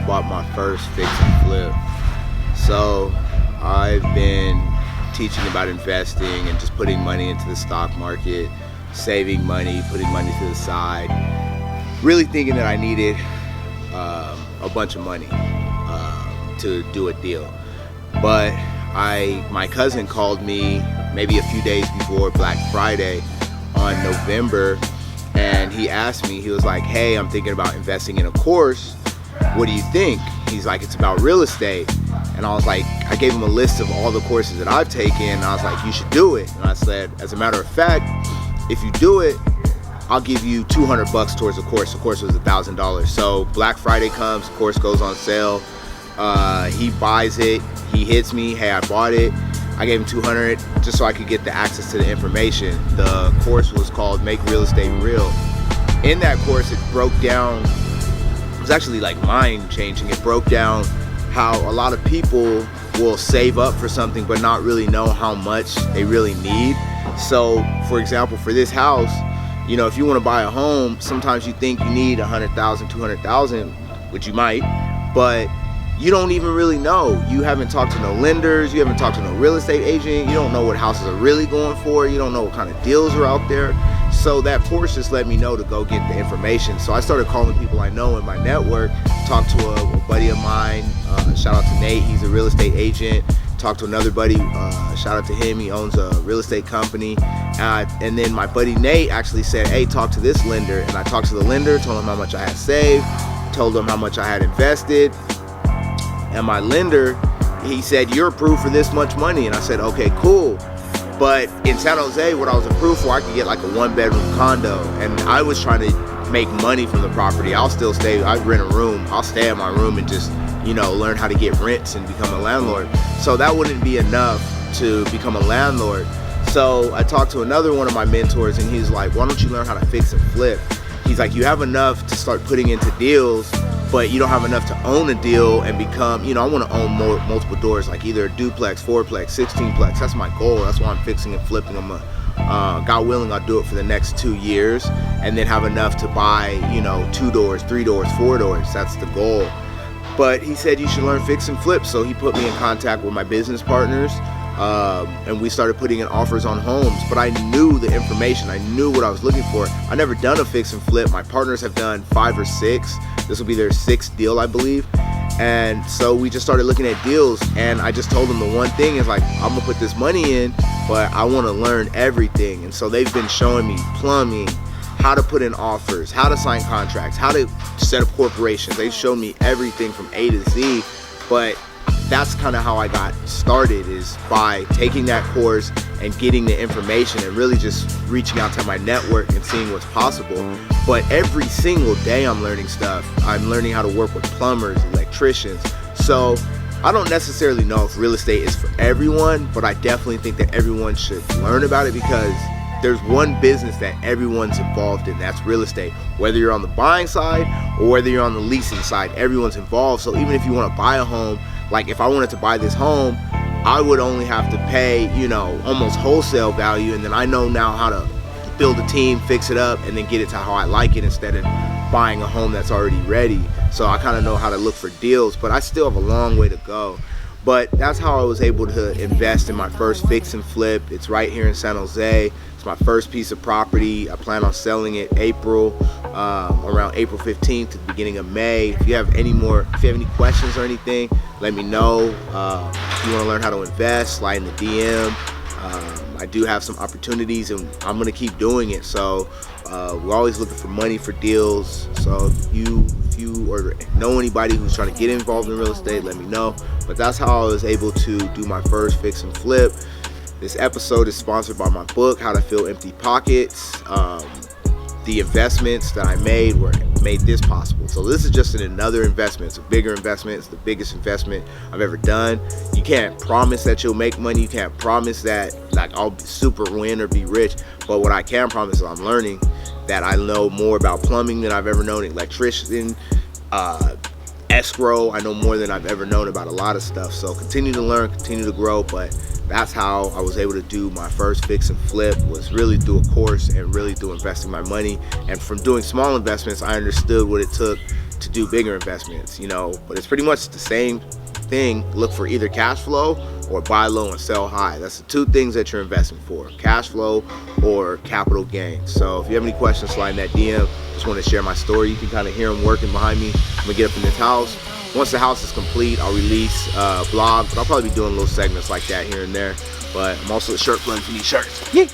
I bought my first fix and flip. So I've been teaching about investing and just putting money into the stock market, saving money, putting money to the side, really thinking that I needed a bunch of money to do a deal. But my cousin called me maybe a few days before Black Friday on November, and he asked me, he was like, hey, I'm thinking about investing in a course. What do you think? He's like, it's about real estate. And I was like, I gave him a list of all the courses that I've taken, and I was like, you should do it. And I said, as a matter of fact, if you do it, I'll give you $200 towards the course. The course was $1,000. So Black Friday comes, the course goes on sale. He buys it, he hits me, hey, I bought it. I gave him $200 just so I could get the access to the information. The course was called Make Real Estate Real. In that course, it broke down, it was actually like mind changing. It broke down how a lot of people will save up for something but not really know how much they really need. So for example, for this house, you know, if you want to buy a home, sometimes you think you need 100,000, 200,000, which you might, but you don't even really know. You haven't talked to no lenders, you haven't talked to no real estate agent, you don't know what houses are really going for, you don't know what kind of deals are out there. So that course just let me know to go get the information. So I started calling people I know in my network, talked to a buddy of mine, shout out to Nate, he's a real estate agent. Talked to another buddy, shout out to him, he owns a real estate company. And then my buddy Nate actually said, hey, talk to this lender. And I talked to the lender, told him how much I had saved, told him how much I had invested. And my lender, he said, you're approved for this much money. And I said, okay, cool. But in San Jose, what I was approved for, I could get like a 1-bedroom condo. And I was trying to make money from the property. I'll still stay, I rent a room, I'll stay in my room and just, you know, learn how to get rents and become a landlord. So that wouldn't be enough to become a landlord. So I talked to another one of my mentors, and he's like, why don't you learn how to fix and flip? He's like, you have enough to start putting into deals, but you don't have enough to own a deal and become, you know, I want to own multiple doors, like either a duplex, 4-plex, 16-plex. That's my goal. That's why I'm fixing and flipping them. God willing, I'll do it for the next 2 years and then have enough to buy, you know, 2 doors, 3 doors, 4 doors. That's the goal. But he said you should learn fix and flip. So he put me in contact with my business partners, and we started putting in offers on homes. But I knew the information. I knew what I was looking for. I never done a fix and flip. My partners have done 5 or 6. This will be their 6th deal, I believe. And so we just started looking at deals, and I just told them the one thing is like, I'm gonna put this money in, but I want to learn everything. And so they've been showing me plumbing, how to put in offers, how to sign contracts, how to set up corporations. They showed me everything from A to Z. But that's kind of how I got started, is by taking that course and getting the information and really just reaching out to my network and seeing what's possible. But every single day I'm learning stuff. I'm learning how to work with plumbers, electricians. So I don't necessarily know if real estate is for everyone, but I definitely think that everyone should learn about it, because there's one business that everyone's involved in, that's real estate. Whether you're on the buying side or whether you're on the leasing side, everyone's involved. So even if you want to buy a home, like if I wanted to buy this home, I would only have to pay, you know, almost wholesale value, and then I know now how to build a team, fix it up, and then get it to how I like it instead of buying a home that's already ready. So I kind of know how to look for deals, but I still have a long way to go. But that's how I was able to invest in my first fix and flip. It's right here in San Jose. It's my first piece of property. I plan on selling it around April 15th to the beginning of May. If you have any questions or anything, let me know. If you want to learn how to invest, slide in the DM. I do have some opportunities, and I'm gonna keep doing it. So we're always looking for money for deals. So if you or know anybody who's trying to get involved in real estate, let me know. But that's how I was able to do my first fix and flip. This episode is sponsored by my book, How to Fill Empty Pockets. The investments that I made made this possible. So this is just another investment. It's a bigger investment. It's the biggest investment I've ever done. You can't promise that you'll make money. You can't promise that like I'll super win or be rich. But what I can promise is I'm learning that I know more about plumbing than I've ever known, electrician, escrow. I know more than I've ever known about a lot of stuff. So continue to learn, continue to grow. But that's how I was able to do my first fix and flip, was really through a course and really through investing my money. And from doing small investments, I understood what it took to do bigger investments, you know, but it's pretty much the same thing. Look for either cash flow or buy low and sell high. That's the two things that you're investing for: cash flow or capital gains. So if you have any questions, slide in that DM. Just want to share my story. You can kind of hear them working behind me. I'm gonna get up in this house. Once the house is complete, I'll release a vlog, but I'll probably be doing little segments like that here and there. But I'm also a shirt plug if you need shirts. Yeah.